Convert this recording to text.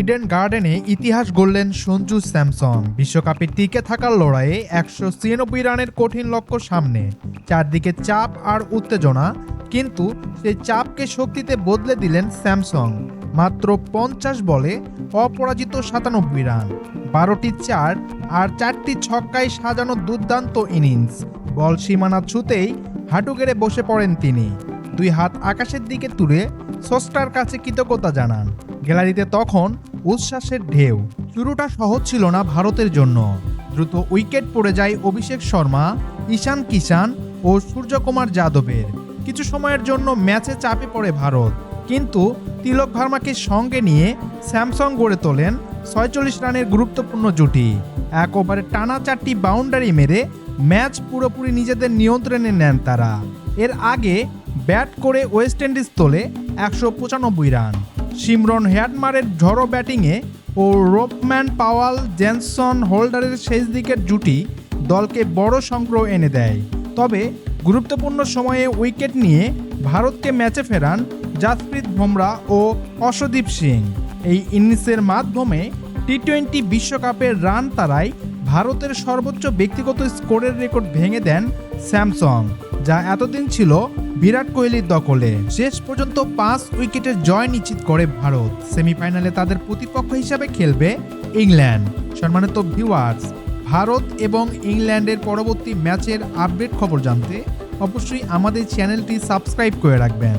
Eden গার্ডেনে ইতিহাস গড়লেন সঞ্জু স্যামসন। বিশ্বকাপে টিকে থাকার লড়াইয়ে ১৯৬ রানের কঠিন লক্ষ্য সামনে, চারদিকে চাপ আর উত্তেজনা, কিন্তু সেই চাপকে শক্তিতে বদলে দিলেন স্যামসন। মাত্র ৫০ বলে অপরাজিত ৯৭ রান, ১২টি চার আর ৪টি ছক্কায় সাজানো দুর্দান্ত ইনিংস। বল সীমানা ছুঁতেই হাঁটু গেড়ে বসে পড়েন তিনি, দুই হাত আকাশের দিকে তুলে স্রষ্টার কাছে কৃতজ্ঞতা জানান। গ্যালারিতে তখন উচ্ছ্বাসের ঢেউ। শুরুটা সহজ ছিল না ভারতের জন্য। দ্রুত উইকেট পড়ে যায় অভিষেক শর্মা, ঈশান কিষান ও সূর্যকুমার যাদবের। কিছু সময়ের জন্য ম্যাচে চাপে পড়ে ভারত, কিন্তু তিলক ভার্মাকে সঙ্গে নিয়ে স্যামসন গড়ে তোলেন ৪৬ রানের গুরুত্বপূর্ণ জুটি। এক ওভারে টানা ৪টি বাউন্ডারি মেরে ম্যাচ পুরোপুরি নিজেদের নিয়ন্ত্রণে নেন তারা। এর আগে ব্যাট করে ওয়েস্ট ইন্ডিজ তোলে ১৯৫ রান। শিমরন হেয়াটমারের ঝড়ো ব্যাটিংয়ে ও রোপম্যান পাওয়াল জেনসন হোল্ডারের শেষ দিকের জুটি দলকে বড় সংগ্রহ এনে দেয়। তবে গুরুত্বপূর্ণ সময়ে উইকেট নিয়ে ভারতকে ম্যাচে ফেরান জাসপ্রীত বুমরাহ ও অর্শদীপ সিং। এই ইনিংসের মাধ্যমে টি-২০ বিশ্বকাপের রান তাড়ায় ভারতের সর্বোচ্চ ব্যক্তিগত স্কোরের রেকর্ড ভেঙে দেন স্যামসন, যা এতদিন ছিল বিরাট কোহলির দখলে। শেষ পর্যন্ত ৫ উইকেটের জয় নিশ্চিত করে ভারত। সেমিফাইনালে তাদের প্রতিপক্ষ হিসাবে খেলবে ইংল্যান্ড। সম্মানিত ভিউয়ার্স, ভারত এবং ইংল্যান্ডের পরবর্তী ম্যাচের আপডেট খবর জানতে অবশ্যই আমাদের চ্যানেলটি সাবস্ক্রাইব করে রাখবেন।